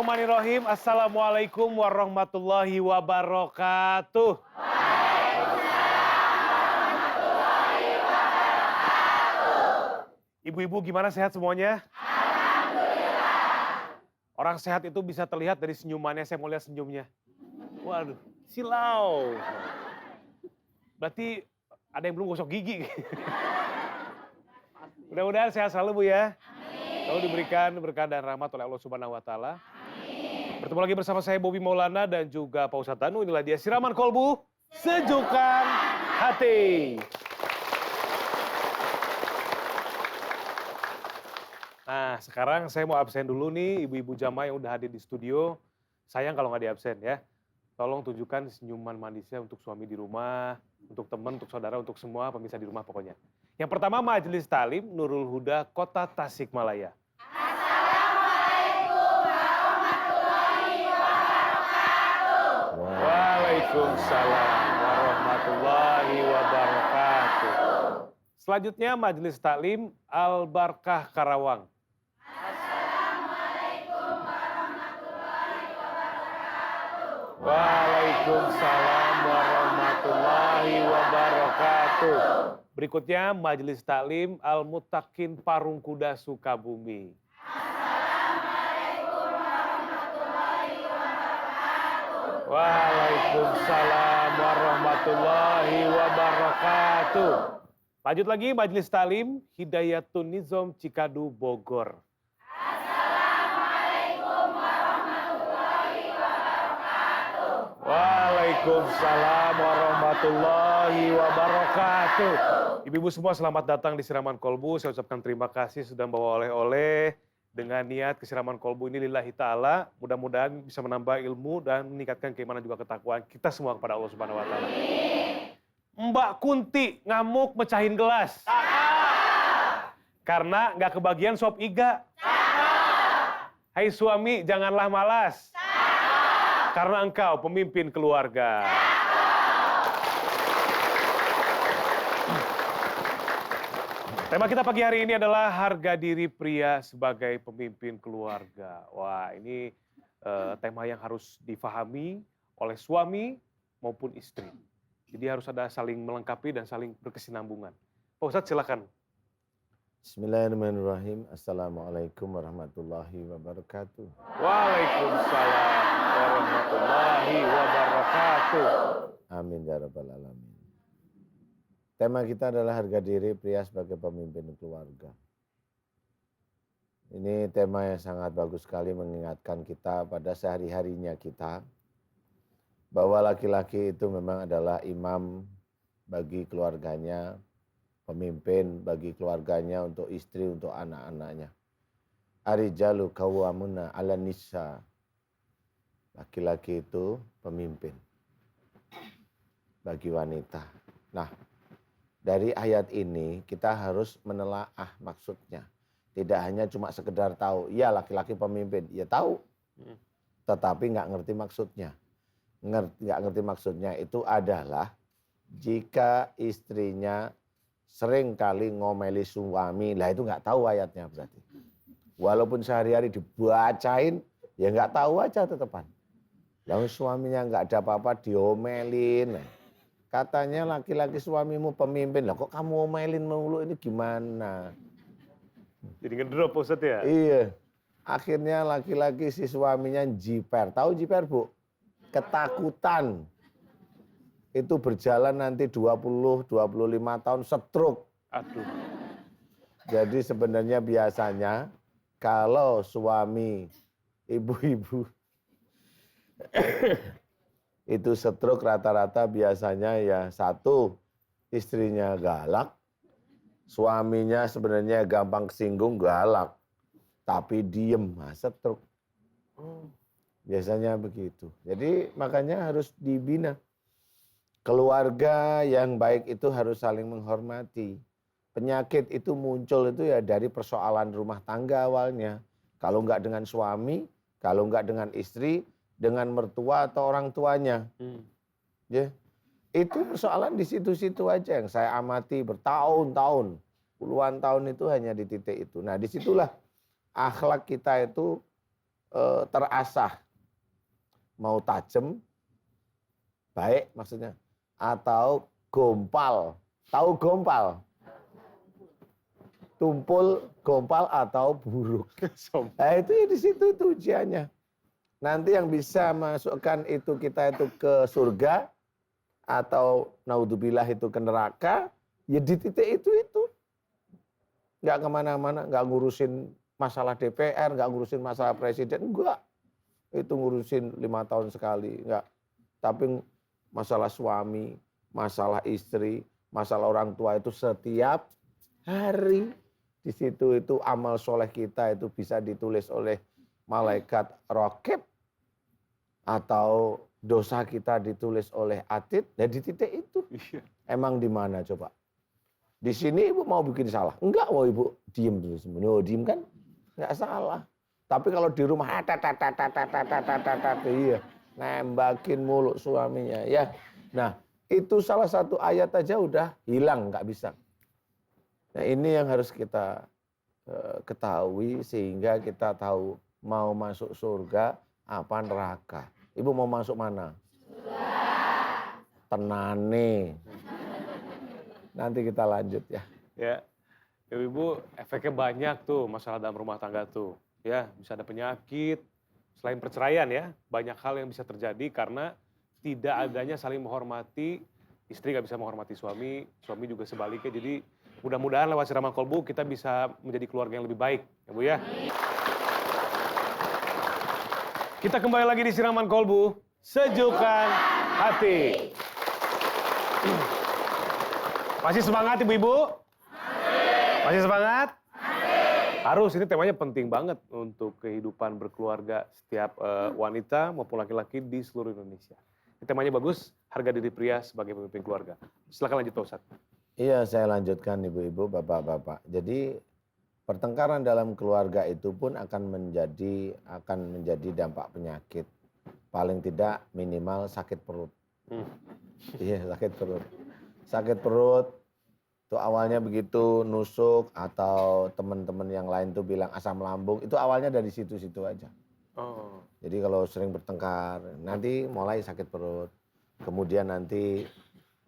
Bismillahirrahmanirrahim. Assalamualaikum warahmatullahi wabarakatuh. Ibu-ibu gimana, sehat semuanya? Alhamdulillah. Orang sehat itu bisa terlihat dari senyumannya, saya mau lihat senyumnya. Waduh, silau. Berarti ada yang belum gosok gigi. Mudah-mudahan sehat selalu Bu ya. Selalu diberikan berkah dan rahmat oleh Allah Subhanahu wa taala. Bertemu lagi bersama saya Bobby Maulana dan juga Pak Ustadz Danu. Inilah dia Siraman Kolbu, Sejukkan Hati. Nah, sekarang saya mau absen dulu nih ibu-ibu jamaah yang udah hadir di studio. Sayang kalau nggak diabsen ya. Tolong tunjukkan senyuman manisnya untuk suami di rumah, untuk teman, untuk saudara, untuk semua pemirsa di rumah pokoknya. Yang pertama Majelis Talim Nurul Huda Kota Tasikmalaya. Assalamualaikum warahmatullahi wabarakatuh. Waalaikumsalam warahmatullahi wabarakatuh. Selanjutnya Majelis Taklim Al-Barkah Karawang. Assalamualaikum warahmatullahi wabarakatuh. Waalaikumsalam warahmatullahi wabarakatuh. Berikutnya Majelis Taklim Al-Muttaqin Parung Kuda Sukabumi. Assalamualaikum warahmatullahi wabarakatuh. Waalaikumsalam warahmatullahi wabarakatuh. Lanjut lagi Majelis Taklim Hidayatun Nizam Cikadu Bogor. Assalamualaikum warahmatullahi wabarakatuh. Waalaikumsalam warahmatullahi wabarakatuh. Ibu-ibu semua selamat datang di Siraman Kolbu. Saya ucapkan terima kasih sudah membawa oleh-oleh dengan niat kesiraman kolbu ini lillahi ta'ala. Mudah-mudahan bisa menambah ilmu dan meningkatkan keimanan juga ketakwaan kita semua kepada Allah Subhanahu wa taala. Mbak Kunti ngamuk mecahin gelas. Karena nggak kebagian sop iga. Hai suami, janganlah malas. Karena engkau pemimpin keluarga. Tema kita pagi hari ini adalah harga diri pria sebagai pemimpin keluarga. Wah, ini tema yang harus difahami oleh suami maupun istri. Jadi harus ada saling melengkapi dan saling berkesinambungan. Pak Ustadz silakan. Bismillahirrahmanirrahim. Assalamualaikum warahmatullahi wabarakatuh. Waalaikumsalam warahmatullahi wabarakatuh. Amin ya rabbal alamin. Tema kita adalah harga diri pria sebagai pemimpin keluarga. Ini tema yang sangat bagus sekali mengingatkan kita pada sehari-harinya kita bahwa laki-laki itu memang adalah imam bagi keluarganya, pemimpin bagi keluarganya, untuk istri, untuk anak-anaknya. Ar-rijalu qawwamuna 'alan nisa. Laki-laki itu pemimpin bagi wanita. Nah, dari ayat ini kita harus menelaah maksudnya. Tidak hanya cuma sekedar tahu, ya laki-laki pemimpin, ya tahu. Tetapi nggak ngerti maksudnya. Nggak ngerti maksudnya itu adalah jika istrinya sering kali ngomeli suami, lah itu nggak tahu ayatnya berarti. Walaupun sehari-hari dibacain, ya nggak tahu aja tetepan. Lalu suaminya nggak ada apa-apa diomelin. Katanya laki-laki suamimu pemimpin, lah kok kamu omelin mulu, ini gimana? Jadi ngedrop Ustadz ya? Iya, akhirnya laki-laki si suaminya jiper. Tahu jiper Bu? Ketakutan. Itu berjalan nanti 20-25 tahun stroke. Aduh. Jadi sebenarnya biasanya kalau suami ibu-ibu itu stroke rata-rata biasanya ya satu, istrinya galak, suaminya sebenarnya gampang kesinggung, galak, tapi diem, stroke. Biasanya begitu. Jadi makanya harus dibina. Keluarga yang baik itu harus saling menghormati. Penyakit itu muncul itu ya dari persoalan rumah tangga awalnya. Kalau enggak dengan suami, kalau enggak dengan istri, dengan mertua atau orang tuanya. Ya. Itu persoalan di situ-situ aja yang saya amati bertahun-tahun. Puluhan tahun itu hanya di titik itu. Nah disitulah akhlak kita itu terasah, mau tajam, baik maksudnya, atau gompal. Tahu gompal? Tumpul, gompal atau buruk. Nah itu ya di situ itu ujiannya. Nanti yang bisa masukkan itu kita itu ke surga atau naudzubillah itu ke neraka, ya di titik itu. Nggak kemana-mana, nggak ngurusin masalah DPR, nggak ngurusin masalah presiden, enggak. Itu ngurusin 5 tahun sekali, enggak. Tapi masalah suami, masalah istri, masalah orang tua itu setiap hari. Di situ itu amal soleh kita itu bisa ditulis oleh malaikat raqib atau dosa kita ditulis oleh atid. Dan di titik itu, emang di mana coba? Di sini ibu mau bikin salah? Enggak, mau ibu diem dulu semuanya. Oh diem kan? Enggak salah. Tapi kalau di rumah, iya, nembakin mulut suaminya, ya. Nah, itu salah satu ayat aja udah hilang, nggak bisa. Nah, ini yang harus kita ketahui sehingga kita tahu mau masuk surga apa neraka. Ibu mau masuk mana? Tenane. Nanti kita lanjut ya. Ya, Ibu, efeknya banyak tuh masalah dalam rumah tangga tuh. Ya, bisa ada penyakit, selain perceraian ya, banyak hal yang bisa terjadi karena tidak adanya saling menghormati, istri nggak bisa menghormati suami, suami juga sebaliknya. Jadi mudah-mudahan lewat Siraman Kolbu kita bisa menjadi keluarga yang lebih baik, ya Bu ya. Kita kembali lagi di Siraman Kolbu, sejukkan hati. Masih semangat Ibu-ibu? Masih semangat? Harus, ini temanya penting banget untuk kehidupan berkeluarga setiap wanita maupun laki-laki di seluruh Indonesia. Ini temanya bagus, harga diri pria sebagai pemimpin keluarga. Silakan lanjut Pak Ustadz. Iya, saya lanjutkan ibu-ibu, bapak-bapak. Jadi pertengkaran dalam keluarga itu pun akan menjadi dampak penyakit. Paling tidak minimal sakit perut. Iya, sakit perut. Sakit perut itu awalnya begitu nusuk atau teman-teman yang lain tuh bilang asam lambung, itu awalnya dari situ-situ aja. Oh. Jadi kalau sering bertengkar, nanti mulai sakit perut. Kemudian nanti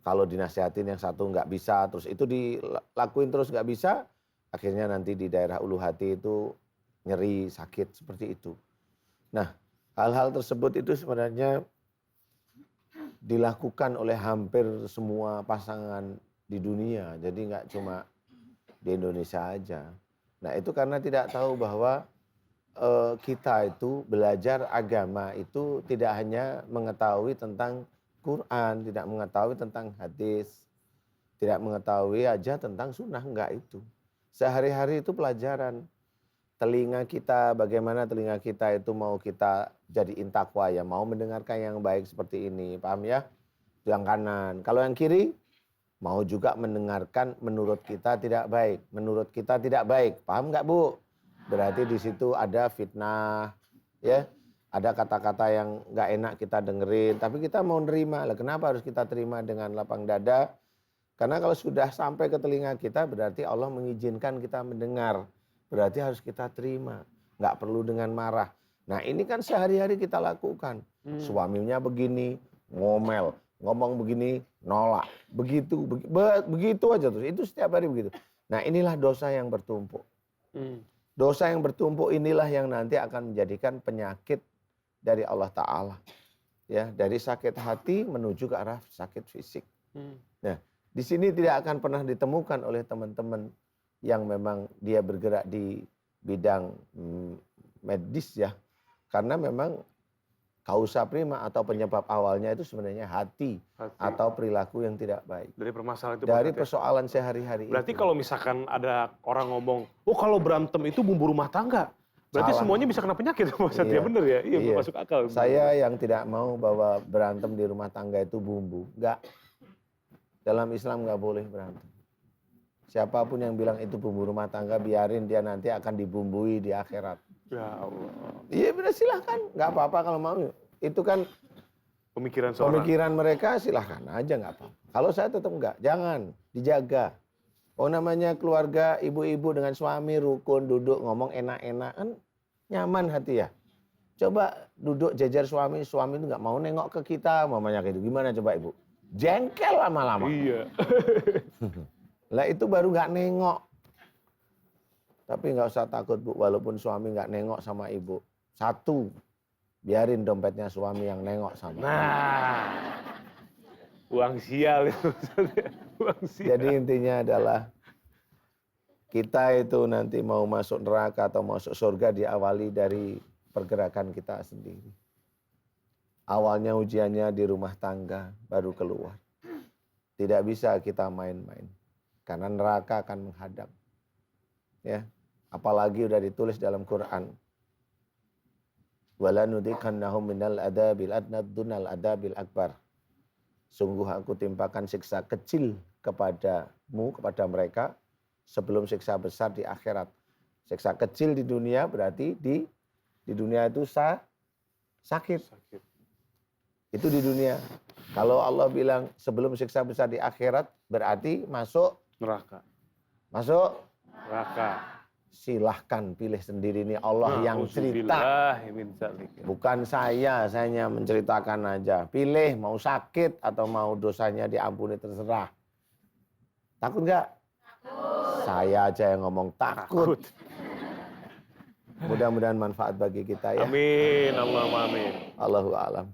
kalau dinasihatin yang satu nggak bisa, terus itu dilakuin terus nggak bisa, akhirnya nanti di daerah ulu hati itu nyeri, sakit, seperti itu. Nah, hal-hal tersebut itu sebenarnya dilakukan oleh hampir semua pasangan di dunia, jadi nggak cuma di Indonesia aja. Nah itu karena tidak tahu bahwa kita itu belajar agama itu tidak hanya mengetahui tentang Quran, tidak mengetahui tentang hadis, tidak mengetahui aja tentang sunnah, enggak itu. Sehari-hari itu pelajaran. Telinga kita, bagaimana telinga kita itu mau kita jadiin takwa ya, mau mendengarkan yang baik seperti ini, paham ya? Yang kanan. Kalau yang kiri, mau juga mendengarkan menurut kita tidak baik. Menurut kita tidak baik, paham nggak Bu? Berarti di situ ada fitnah, ya, ada kata-kata yang nggak enak kita dengerin, tapi kita mau nerima. Lah kenapa harus kita terima dengan lapang dada? Karena kalau sudah sampai ke telinga kita, berarti Allah mengizinkan kita mendengar. Berarti harus kita terima, nggak perlu dengan marah. Nah ini kan sehari-hari kita lakukan. Suaminya begini, ngomel, ngomong begini, nolak, begitu aja terus. Itu setiap hari begitu. Nah inilah dosa yang bertumpuk. Dosa yang bertumpuk inilah yang nanti akan menjadikan penyakit dari Allah Ta'ala. Ya, dari sakit hati menuju ke arah sakit fisik. Nah, di sini tidak akan pernah ditemukan oleh teman-teman yang memang dia bergerak di bidang medis ya. Karena memang kausa prima atau penyebab awalnya itu sebenarnya hati. Atau perilaku yang tidak baik. Dari permasalahan itu. Dari persoalan sehari-hari. Berarti itu. kalau misalkan ada orang ngomong, oh kalau berantem itu bumbu rumah tangga. Berarti Salah. Semuanya bisa kena penyakit. Maksudnya Iya. ya bener ya? Iya, Iya. masuk akal. Saya yang tidak mau bahwa berantem di rumah tangga itu bumbu. Enggak. Dalam Islam nggak boleh berantem. Siapapun yang bilang itu bumbu rumah tangga, biarin dia nanti akan dibumbui di akhirat. Ya Allah. Iya benar, silahkan. Nggak apa-apa kalau mau. Itu kan Pemikiran seorang. pemikiran mereka, silahkan aja nggak apa-apa. Kalau saya tetap nggak, jangan. Dijaga. Oh namanya keluarga ibu-ibu dengan suami, rukun, duduk, ngomong enak-enak. Kan nyaman hati ya. Coba duduk jajar suami itu nggak mau nengok ke kita, mamanya kayak gitu. Gimana coba ibu? Jengkel lama-lama. Iya. Lah itu baru nggak nengok. Tapi nggak usah takut bu, walaupun suami nggak nengok sama ibu. Satu, biarin dompetnya suami yang nengok sama. Nah, uang sial itu. Uang sial. Jadi intinya adalah kita itu nanti mau masuk neraka atau masuk surga diawali dari pergerakan kita sendiri. Awalnya ujiannya di rumah tangga, baru keluar. Tidak bisa kita main-main. Karena neraka akan menghadap. Ya, apalagi udah ditulis dalam Quran. Wala nudziqannahum minal adabil adna dunal adabil akbar. Sungguh aku timpakan siksa kecil kepadamu, kepada mereka sebelum siksa besar di akhirat. Siksa kecil di dunia berarti di dunia itu sakit. Itu di dunia. Kalau Allah bilang sebelum siksa besar di akhirat berarti masuk Neraka. Masuk Neraka. Silahkan pilih sendiri, ini Allah yang cerita. Bukan saya hanya menceritakan aja. Pilih mau sakit atau mau dosanya diampuni, terserah. Takut nggak? Takut. Saya aja yang ngomong takut. Mudah-mudahan manfaat bagi kita ya. Amin, Allahumma amin. Allahu a'lam.